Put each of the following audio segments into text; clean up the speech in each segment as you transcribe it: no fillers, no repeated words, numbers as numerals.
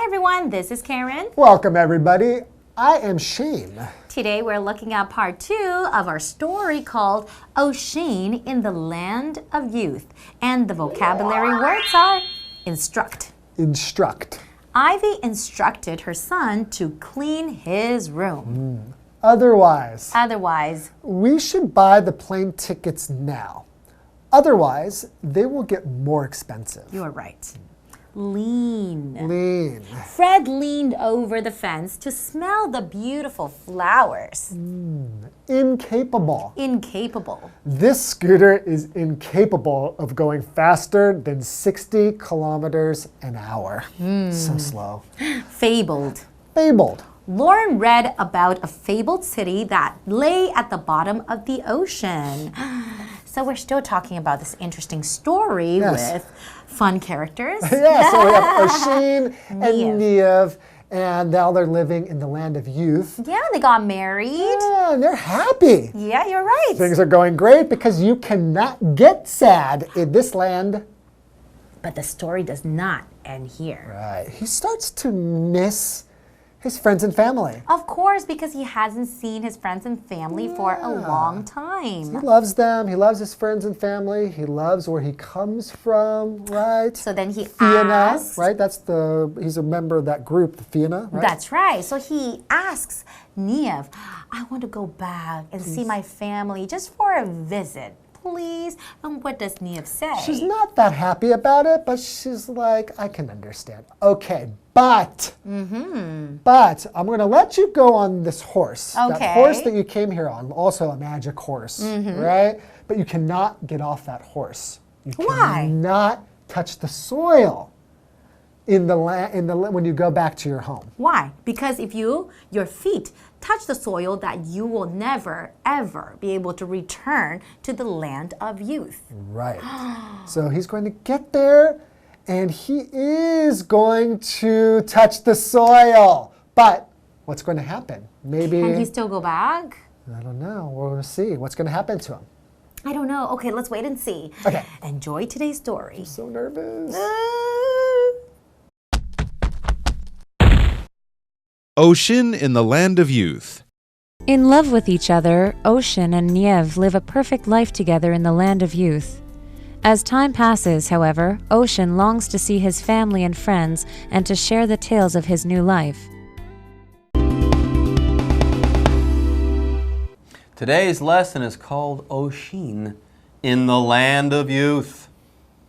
everyone, this is Karen. Welcome everybody. I am Shane. Today we're looking at part 2 of our story called Oisin in the Land of Youth. And the vocabulary words are instruct. Instruct. Ivy instructed her son to clean his room. Otherwise, we should buy the plane tickets now. Otherwise, they will get more expensive. You are right. Lean. Fred leaned over the fence to smell the beautiful flowers. Incapable. This scooter is incapable of going faster than 60 kilometers an hour. So slow. Fabled. Lauren read about a fabled city that lay at the bottom of the ocean. So we're still talking about this interesting story with fun characters. Yeah, so we have Oisin and Niev, and now they're living in the land of youth. Yeah, they got married. Yeah, and they're happy. Yeah, you're right. Things are going great because you cannot get sad in this land. But the story does not end here. Right. He starts to miss his friends and family. Of course, because he hasn't seen his friends and family for a long time. He loves them. He loves his friends and family. He loves where he comes from, right? So then he Fianna, asks, right? He's a member of that group, the Fianna, right? That's right. So he asks Niev, I want to go back and see my family just for a visit. Please. And what does Niev say? She's not that happy about it, but she's like, I can understand. Okay, but I'm going to let you go on this horse. Okay. That horse that you came here on, also a magic horse, right? But you cannot get off that horse. Why? Cannot touch the soil in the when you go back to your home. Why? Because if your feet touch the soil, that you will never, ever be able to return to the land of youth. Right. So he's going to get there, and he is going to touch the soil. But what's going to happen? Maybe... Can he still go back? I don't know. We're going to see what's going to happen to him. I don't know. Okay, let's wait and see. Okay. Enjoy today's story. I'm so nervous. Oisin in the Land of Youth. In love with each other, Oisin and Niev live a perfect life together in the land of youth. As time passes, however, Oisin longs to see his family and friends and to share the tales of his new life. Today's lesson is called Oisin in the Land of Youth.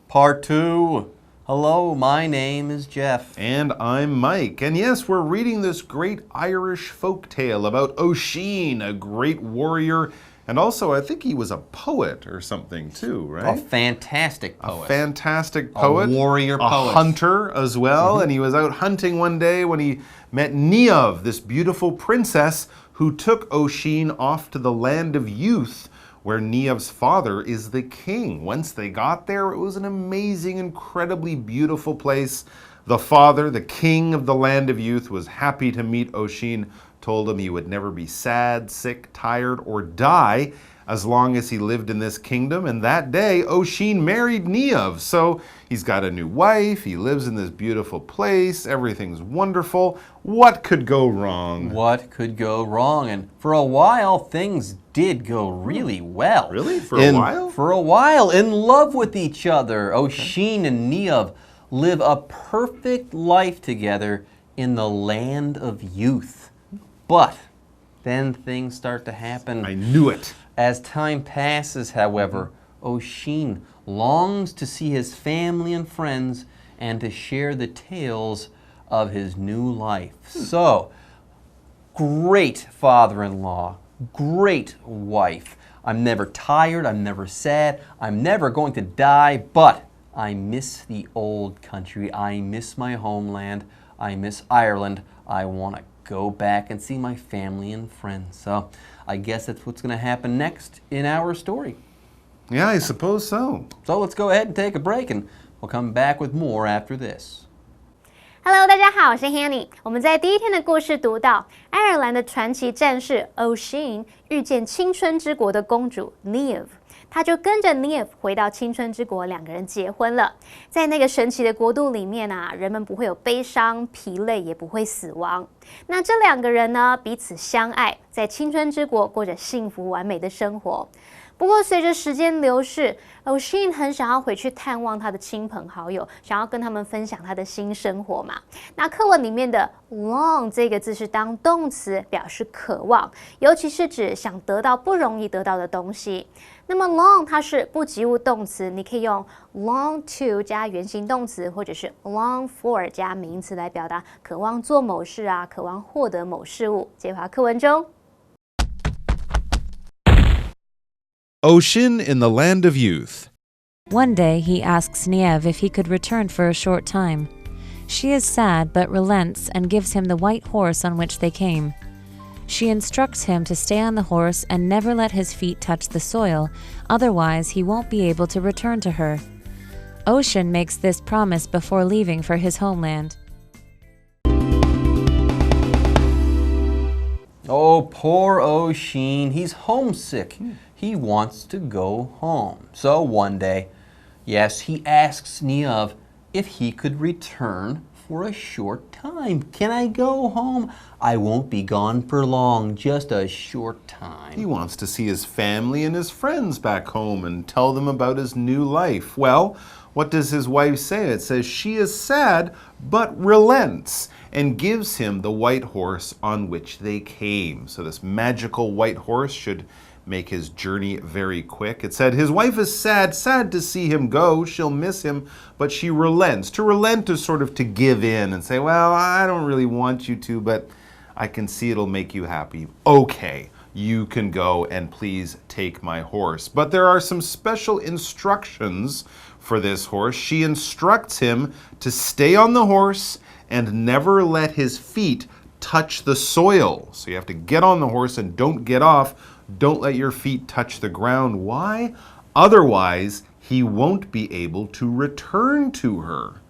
Part 2. Hello, my name is Jeff. And I'm Mike. And yes, we're reading this great Irish folk tale about Oisin, a great warrior. And also, I think he was a poet or something too, right? A fantastic poet. A fantastic poet. A warrior poet. A hunter as well. And he was out hunting one day when he met Niev, this beautiful princess who took Oisin off to the land of youth, where Niev's father is the king. Once they got there, it was an amazing, incredibly beautiful place. The father, the king of the land of youth, was happy to meet Oisin, told him he would never be sad, sick, tired, or die as long as he lived in this kingdom. And that day, Oisin married Niev. So he's got a new wife, he lives in this beautiful place, everything's wonderful. What could go wrong? What could go wrong? And for a while, things did go really well. Really? For a while? For a while, in love with each other. Oisin and Niev live a perfect life together in the land of youth. But then things start to happen. I knew it. As time passes, however, Oisin longs to see his family and friends and to share the tales of his new life. So, great father-in-law, great wife. I'm never tired, I'm never sad, I'm never going to die, but I miss the old country. I miss my homeland. I miss Ireland. I want to go back and see my family and friends. So I guess that's what's going to happen next in our story. Yeah, I suppose so. So let's go ahead and take a break, and we'll come back with more after this. Hello， 大家好，我是 Hanny。我们在第一天的故事读到，爱尔兰的传奇战士 Oisin 遇见青春之国的公主 Niev。他就跟着 Neve 回到青春之国，两个人结婚了。在那个神奇的国度里面啊，人们不会有悲伤、疲累，也不会死亡。那这两个人呢，彼此相爱，在青春之国过着幸福完美的生活。不过，随着时间流逝 ，O'Sheen 很想要回去探望他的亲朋好友，想要跟他们分享他的新生活嘛。那课文里面的 long 这个字是当动词，表示渴望，尤其是指想得到不容易得到的东西。那么 long 它是不及物动词，你可以用 long to 加原形动词，或者是 long for 加名词来表达渴望做某事啊，渴望获得某事物。接回课文中。Oshin in the Land of Youth. One day he asks Niev if he could return for a short time. She is sad but relents and gives him the white horse on which they came. She instructs him to stay on the horse and never let his feet touch the soil, otherwise he won't be able to return to her. Ocean makes this promise before leaving for his homeland. Oh, poor O'Sheen. He's homesick. He wants to go home. So one day, yes, he asks Niev if he could return for a short time. Can I go home? I won't be gone for long, just a short time. He wants to see his family and his friends back home and tell them about his new life. Well, what does his wife say? It says she is sad but relents and gives him the white horse on which they came. So this magical white horse should make his journey very quick. It said his wife is sad to see him go. She'll miss him, but she relents. To relent is sort of to give in and say, well, I don't really want you to, but I can see it'll make you happy. Okay, you can go and please take my horse. But there are some special instructions for this horse. She instructs him to stay on the horse and never let his feet touch the soil. So you have to get on the horse and don't get off. Don't let your feet touch the ground. Why? Otherwise, he won't be able to return to her.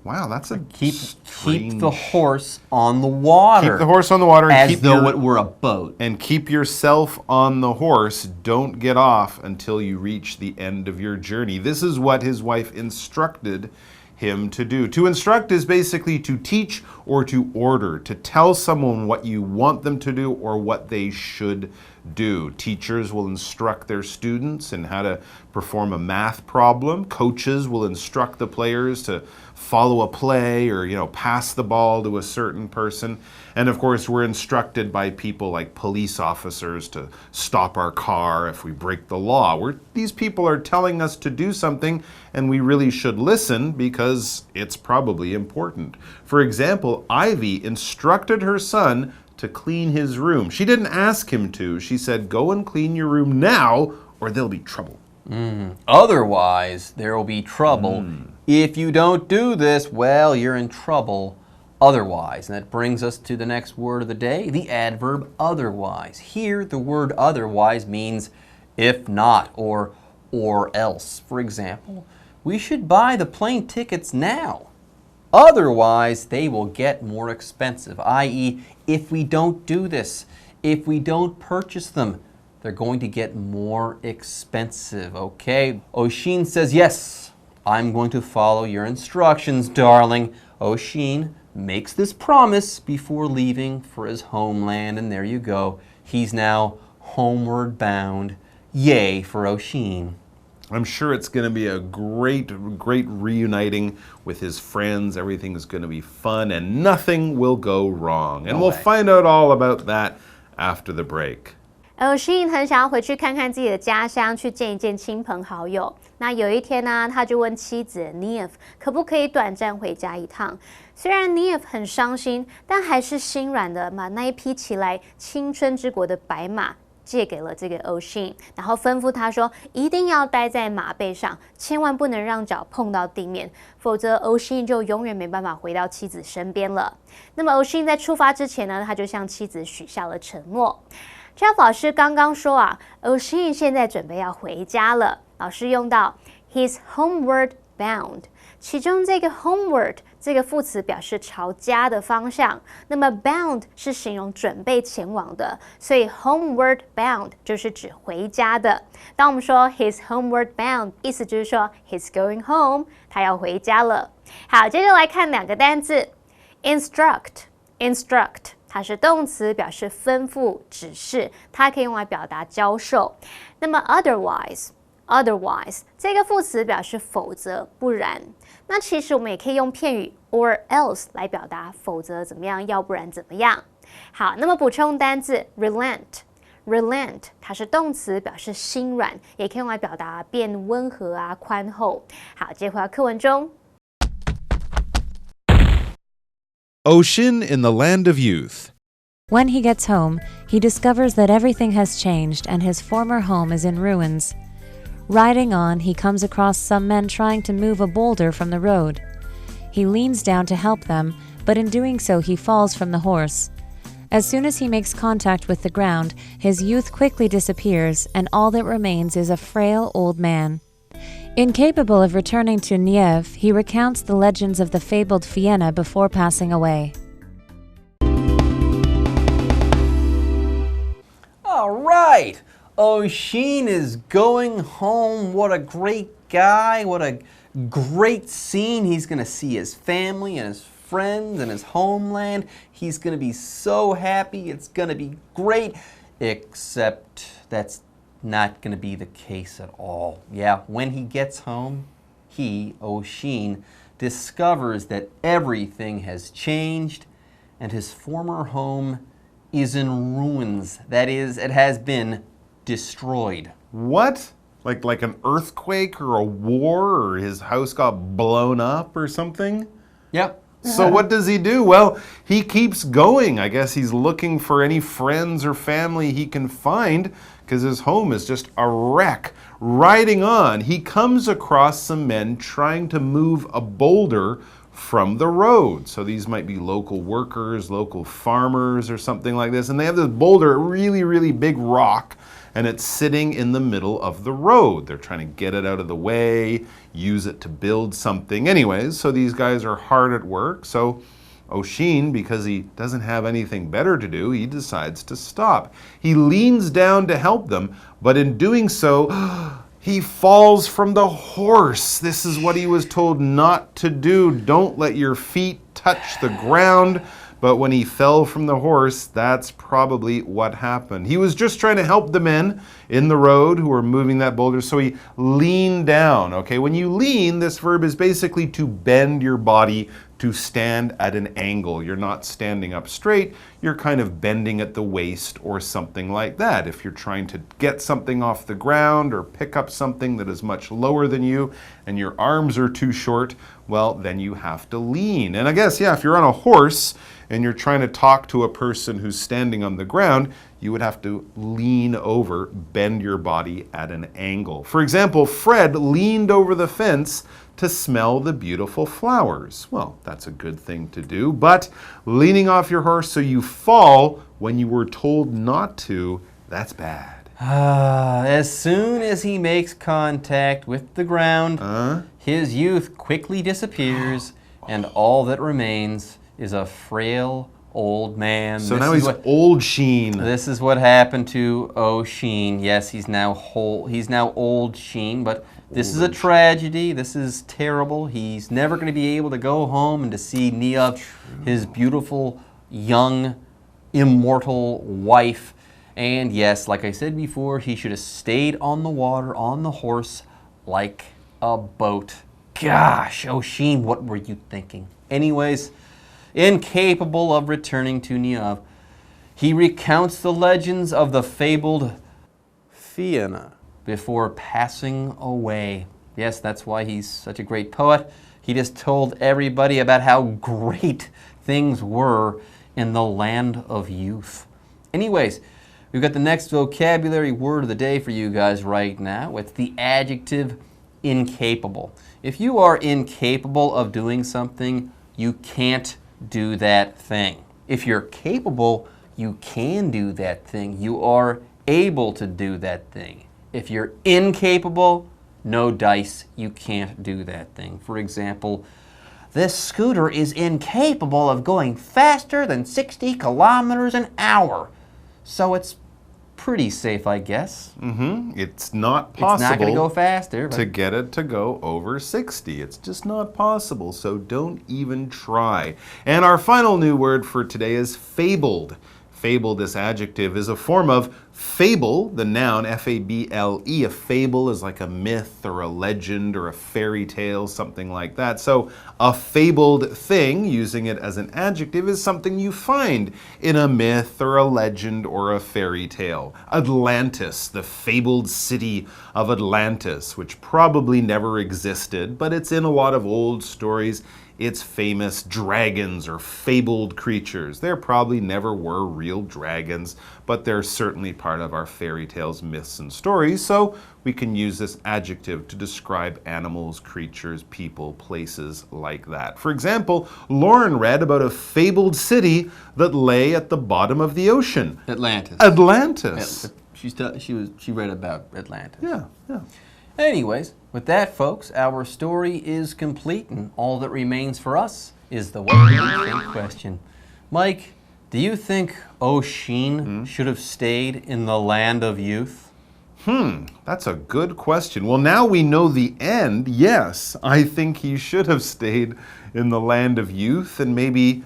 Wow, that's a Keep the horse on the water. Keep the horse on the water. And as though it were a boat. And keep yourself on the horse. Don't get off until you reach the end of your journey. This is what his wife instructed him to do. To instruct is basically to teach or to order, to tell someone what you want them to do or what they should do. Teachers will instruct their students in how to perform a math problem. Coaches will instruct the players to follow a play or, pass the ball to a certain person. And of course, we're instructed by people like police officers to stop our car if we break the law. These people are telling us to do something, and we really should listen because it's probably important. For example, Ivy instructed her son to clean his room. She didn't ask him to. She said, go and clean your room now or there'll be trouble. Otherwise, there will be trouble. If you don't do this, well, you're in trouble. Otherwise. And that brings us to the next word of the day, the adverb otherwise. Here, the word otherwise means if not or else. For example, we should buy the plane tickets now. Otherwise, they will get more expensive, i.e., if we don't do this, if we don't purchase them, they're going to get more expensive, okay? O'Sheen says, yes, I'm going to follow your instructions, darling. O'Sheen makes this promise before leaving for his homeland, and there you go. He's now homeward bound. Yay for O'Sheen. I'm sure it's going to be a great reuniting with his friends. Everything is going to be fun and nothing will go wrong. And we'll find out all about that after the break. O'Sheen 很想要回去看看自己的家乡，去见一见亲朋好友。那有一天呢，他就问妻子 Neve 可不可以短暂回家一趟。虽然 Neve 很伤心，但还是心软的把那一匹骑来青春之国的白马借给了这个 O'Sheen， 然后吩咐他说一定要待在马背上，千万不能让脚碰到地面，否则 O'Sheen 就永远没办法回到妻子身边了。那么 O'Sheen 在出发之前呢，他就向妻子许下了承诺。Jeff 老师刚刚说啊 ，O'Sheen 现在准备要回家了。老师用到 he's homeward bound， 其中这个 homeward 这个副词表示朝家的方向，那么 bound 是形容准备前往的，所以 homeward bound 就是指回家的。当我们说 he's homeward bound， 意思就是说 he's going home， 他要回家了。好，接着来看两个单字 instruct 它是动词，表示吩咐、指示，它可以用来表达教授。那么 otherwise 这个副词表示否则、不然。那其实我们也可以用片语 or else 来表达否则怎么样，要不然怎么样。好，那么补充单字 relent 它是动词，表示心软，也可以用来表达变温和啊、宽厚。好，接回到课文中。Ocean in the Land of Youth. When he gets home, he discovers that everything has changed and his former home is in ruins. Riding on, he comes across some men trying to move a boulder from the road. He leans down to help them, but in doing so he falls from the horse. As soon as he makes contact with the ground, his youth quickly disappears, and all that remains is a frail old man. Incapable of returning to Nieve, he recounts the legends of the fabled Fianna before passing away. All right, Oisin is going home. What a great guy. What a great scene. He's going to see his family and his friends and his homeland. He's going to be so happy. It's going to be great. Except that's not going to be the case at all. Yeah, when he gets home, he, Oisin, discovers that everything has changed and his former home is in ruins. That is, it has been destroyed. What? Like an earthquake or a war, or his house got blown up or something? Yep. So what does he do? Well, he keeps going. I guess he's looking for any friends or family he can find because his home is just a wreck. Riding on, he comes across some men trying to move a boulder from the road. So these might be local workers, local farmers or something like this. And they have this boulder, a really, really big rock, and it's sitting in the middle of the road. They're trying to get it out of the way, use it to build something. Anyways, so these guys are hard at work. So Oisin, because he doesn't have anything better to do, he decides to stop. He leans down to help them, but in doing so, he falls from the horse. This is what he was told not to do. Don't let your feet touch the ground. But when he fell from the horse, that's probably what happened. He was just trying to help the men in the road who were moving that boulder, so he leaned down. Okay, when you lean, this verb is basically to bend your body to stand at an angle. You're not standing up straight, you're kind of bending at the waist or something like that. If you're trying to get something off the ground or pick up something that is much lower than you and your arms are too short, well, then you have to lean. And I guess, yeah, if you're on a horse and you're trying to talk to a person who's standing on the ground, you would have to lean over, bend your body at an angle. For example, Fred leaned over the fence to smell the beautiful flowers. Well, that's a good thing to do, but leaning off your horse so you fall when you were told not to, that's bad. As soon as he makes contact with the ground, his youth quickly disappears, and all that remains is a frail old man. So now he's old Sheen. This is what happened to Oisin. Yes, he's now old Sheen, but this is a tragedy. This is terrible. He's never going to be able to go home and to see Niamh, his beautiful, young, immortal wife. And yes, like I said before, he should have stayed on the water, on the horse, like a boat. Gosh, Oisin, what were you thinking? Anyways, incapable of returning to Niamh, he recounts the legends of the fabled Fianna before passing away. Yes, that's why he's such a great poet. He just told everybody about how great things were in the land of youth. Anyways, we've got the next vocabulary word of the day for you guys right now. It's the adjective incapable. If you are incapable of doing something, you can't do that thing. If you're capable, you can do that thing. You are able to do that thing. If you're incapable, no dice, you can't do that thing. For example, this scooter is incapable of going faster than 60 kilometers an hour. So it's pretty safe, I guess. It's not possible It's not going to go faster. to get it to go over 60. It's just not possible, so don't even try. And our final new word for today is fabled. Fable, this adjective, is a form of fable, the noun, F-A-B-L-E. A fable is like a myth or a legend or a fairy tale, something like that. So a fabled thing, using it as an adjective, is something you find in a myth or a legend or a fairy tale. Atlantis, the fabled city of Atlantis, which probably never existed, but it's in a lot of old stories. It's famous dragons or fabled creatures. There probably never were real dragons, but they're certainly part of our fairy tales, myths, and stories, so we can use this adjective to describe animals, creatures, people, places like that. For example, Lauren read about a fabled city that lay at the bottom of the ocean. Atlantis. Atlantis. She read about Atlantis. Yeah. Anyways, with that, folks, our story is complete, and all that remains for us is the what do you think question. Mike, do you think Oisin should have stayed in the land of youth? That's a good question. Well, now we know the end. Yes, I think he should have stayed in the land of youth and maybe,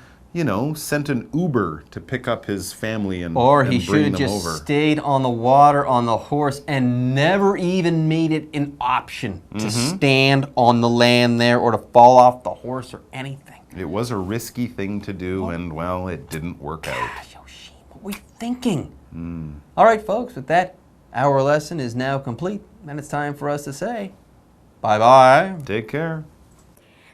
sent an Uber to pick up his family and Or he and should bring have them just over. stayed on the water on the horse and never even made it an option to stand on the land there or to fall off the horse or anything. It was a risky thing to do, and, well, it didn't work out. Gosh, Oisin, what were you thinking? All right, folks, with that, our lesson is now complete, and it's time for us to say bye-bye. Take care.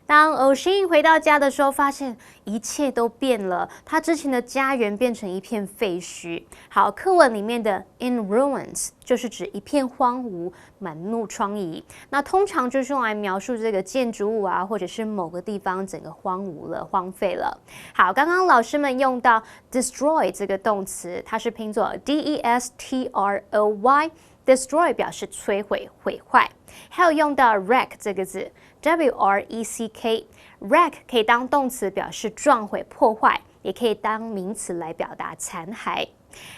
当欧辛回到家的时候，发现一切都变了，他之前的家园变成一片废墟。好，课文里面的 in ruins 就是指一片荒芜、满目疮痍。那通常就是用来描述这个建筑物啊，或者是某个地方整个荒芜了、荒废了。好，刚刚老师们用到 destroy 这个动词，它是拼作 D-E-S-T-R-O-Y。Destroy 表示摧毁、毁坏，还有用到 wreck 这个字 ，W-R-E-C-K。wreck 可以当动词表示撞毁、破坏，也可以当名词来表达残骸。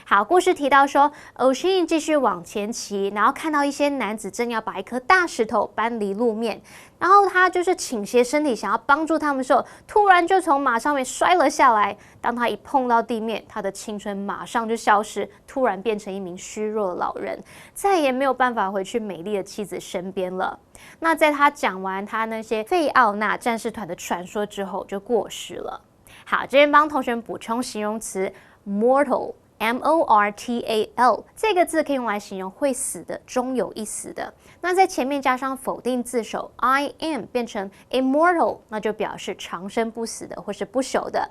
好，故事提到说，欧辛继续往前骑，然后看到一些男子正要把一颗大石头搬离路面，然后他就是倾斜身体想要帮助他们的时候，突然就从马上面摔了下来。当他一碰到地面，他的青春马上就消失，突然变成一名虚弱的老人，再也没有办法回去美丽的妻子身边了。那在他讲完他那些费奥纳战士团的传说之后，就过世了。好，这边帮同学们补充形容词 mortal。M-O-R-T-A-L 这个字可以用来形容会死的、终有一死的。那在前面加上否定字首 I am 变成 immortal， 那就表示长生不死的或是不朽的。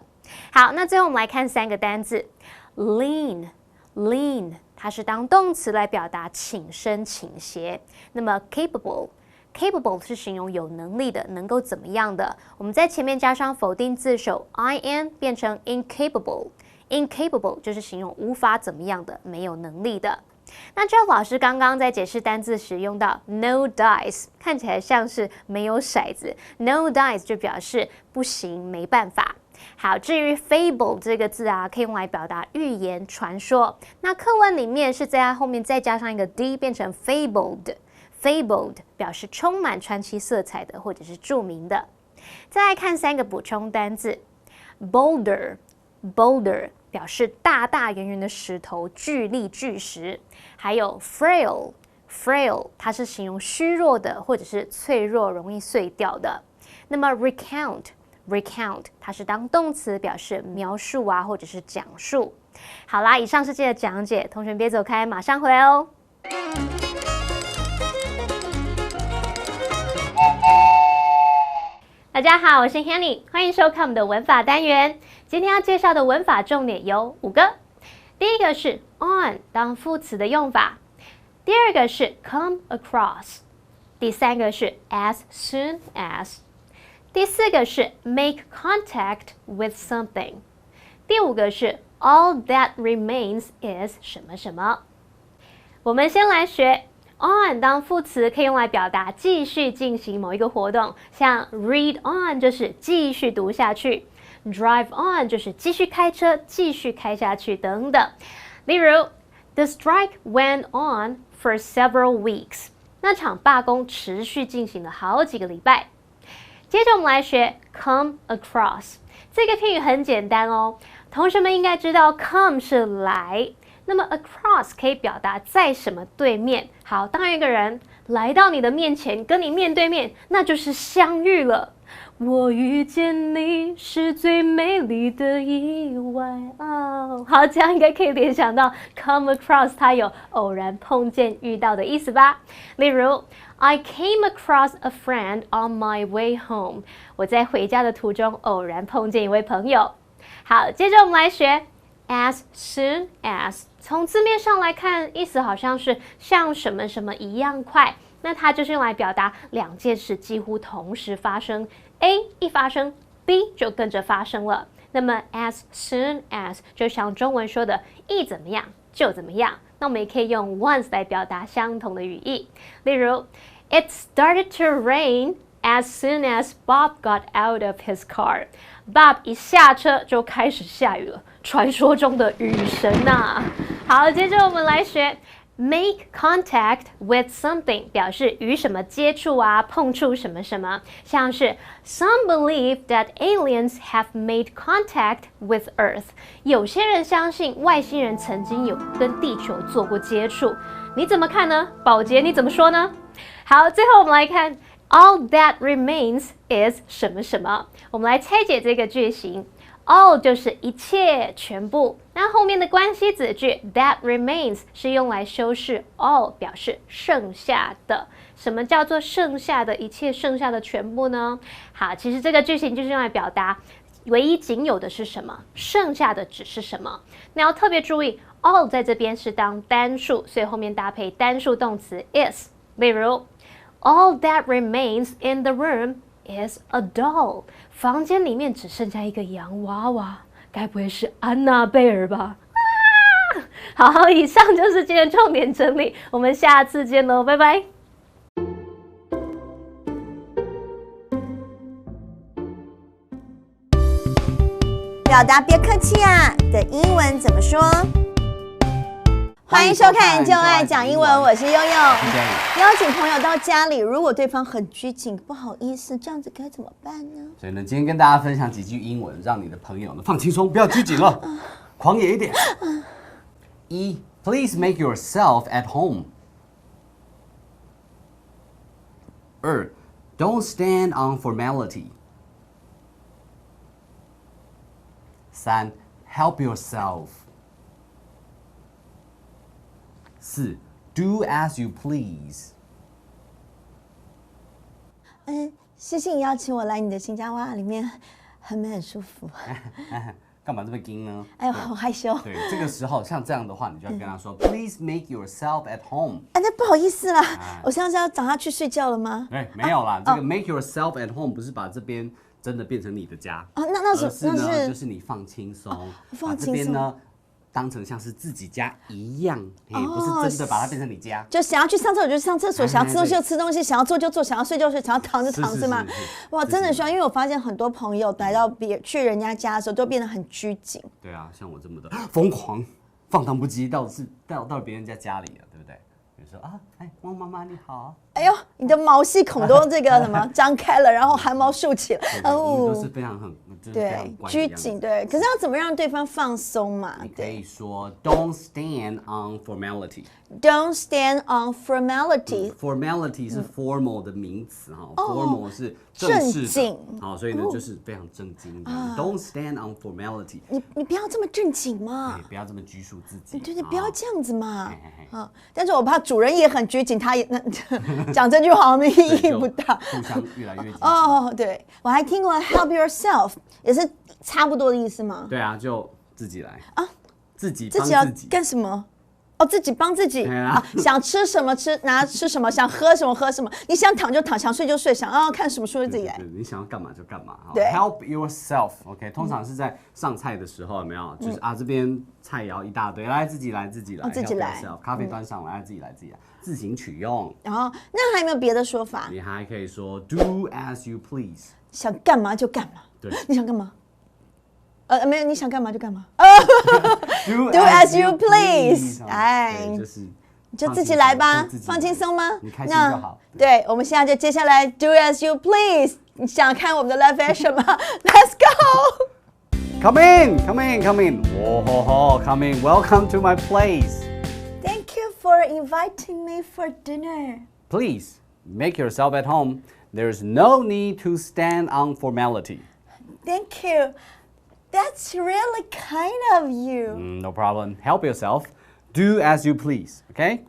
好，那最后我们来看3个单字 lean， 它是当动词来表达倾身、倾斜。那么 capable 是形容有能力的、能够怎么样的。我们在前面加上否定字首 I am 变成 incapable。incapable 就是形容无法怎么样的、没有能力的。那Jeff老师刚刚在解释单字时用到 no dice， 看起来像是没有骰子 ，no dice 就表示不行、没办法。好，至于 fable 这个字啊，可以用来表达寓言、传说。那课文里面是在它后面再加上一个 d， 变成 fabled， 表示充满传奇色彩的或者是著名的。再来看3个补充单字 boulder 表示大大圆圆的石头、巨力巨石，还有 frail 它是形容虚弱的或者是脆弱、容易碎掉的。那么 recount 它是当动词表示描述啊或者是讲述。好啦，以上是这个讲解，同学别走开，马上回来哦。大家好，我是 Hanny， 欢迎收看我们的文法单元。今天要介绍的文法重点有5个。第一个是 on 当副词的用法，第二个是 come across， 第三个是 as soon as， 第四个是 make contact with something， 第5个是 all that remains is 什么什么。我们先来学 on 当副词可以用来表达继续进行某一个活动，像 read on 就是继续读下去， drive on 就是继续开车，继续开下去等等。例如 The strike went on for several weeks. 那场罢工持续进行了好几个礼拜。接着我们来学 come across。这个片语很简单哦，同学们应该知道 come 是来，那么 across 可以表达在什么对面。好，当一个人来到你的面前，跟你面对面，那就是相遇了。我遇见你是最美丽的意外哦。好，这样应该可以联想到 come across 它有偶然碰见、遇到的意思吧。例如 I came across a friend on my way home. 我在回家的途中偶然碰见一位朋友。好，接着我们来学 as soon as。从字面上来看，意思好像是像什么什么一样快。那它就是用来表达两件事几乎同时发生 ，A 一发生 ，B 就跟着发生了。那么 as soon as 就像中文说的“一怎么样就怎么样”，那我们也可以用 once 来表达相同的语义。例如 ，It started to rain as soon as Bob got out of his car. Bob 一下车就开始下雨了，传说中的雨神呐。好，接着我们来学。Make contact with something 表示与什么接触啊，碰触什么什么，像是 Some believe that aliens have made contact with Earth。有些人相信外星人曾经有跟地球做过接触，你怎么看呢？宝洁你怎么说呢？好，最后我们来看 All that remains is 什么什么。我们来拆解这个句型。All 就是一切全部，那后面的关系子句 that remains 是用来修饰 all 表示剩下的。什么叫做剩下的一切剩下的全部呢？好，其实这个句型就是用来表达唯一仅有的是什么，剩下的只是什么。那要特别注意 all 在这边是当单数，所以后面搭配单数动词 is。例如 All that remains in the room is a doll. 房间里面只剩下一个洋娃娃，该不会是安娜贝尔吧？好，以上就是今天重点整理，我们下次见喽，拜拜。表达别客气啊的英文怎么说？欢迎收看《就爱讲英文》，我是悠悠。邀请朋友到家里，如果对方很拘谨，不好意思，这样子该怎么办呢？所以呢，今天跟大家分享几句英文，让你的朋友呢放轻松，不要拘谨了，狂野一点。Please make yourself at home. 2. Don't stand on formality. 3. Help yourself. 4. Do as you please. 谢谢你邀请我来你的新家哇，里面很美很舒服。干嘛这么惊呢？哎呦，好害羞。对，这个时候像这样的话，你就要跟他说 ，Please make yourself at home。那不好意思啦，我现在是要找他去睡觉了吗？没有啦，这个 make yourself at home 不是把这边真的变成你的家那是就是你放轻松，把这边呢当成像是自己家一样，不是真的把它变成你家。就想要去上厕所就上厕所，想要吃东西就吃东西，想要坐就坐，想要睡就睡，想要躺就躺，是吗？哇，真的需要，因为我发现很多朋友来到去人家家的时候，都变得很拘谨。对啊，像我这么的疯狂、放荡不羁，到别人家里了，对不对？比如说汪妈妈你好。哎呦，你的毛细孔都这个什么张开了，然后汗毛竖起了，都是非常对拘谨，对。可是要怎么让对方放松嘛？你可以说 Don't stand on formality. Don't stand on formality. Formality 是 formal 的名词哈，formal 是正式的，好，所以呢就是非常正经的。Don't stand on formality. 你不要这么正经嘛，不要这么拘束自己。对，不要这样子嘛。但是我怕主人也很拘谨，他也讲这句话我们意义不大，互相越来越紧。对，我还听过 help yourself， 也是差不多的意思吗？对啊，就自己来啊，自己要干什么？哦，自己帮自己啊，想吃什么吃什么，想喝什么喝什么，你想躺就躺，想睡就睡，想看什么书就自己来。对，你想要干嘛就干嘛。对 ，Help yourself，OK，通常是在上菜的时候有没有？就是这边菜肴一大堆，来自己来，自己来，自己来 Help yourself，咖啡端上来，自己来，自行取用。然后那还有没有别的说法？你还可以说 Do as you please，想干嘛就干嘛。对，你想干嘛？没有，你想干嘛就干嘛。Do as you please， 哎，就是你就自己来吧，放轻松吗？你开心就好。对，我们现在就接下来 Do as you please。你想看我们的 live action 吗 ？Let's go。Come in. Whoa, ho, ho, come in. Welcome to my place. Thank you for inviting me for dinner. Please make yourself at home. There's no need to stand on formality. Thank you. That's really kind of you. No problem. Help yourself. Do as you please. Okay?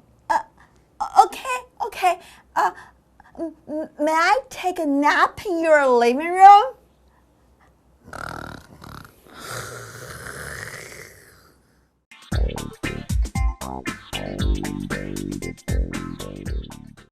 Okay. May I take a nap in your living room?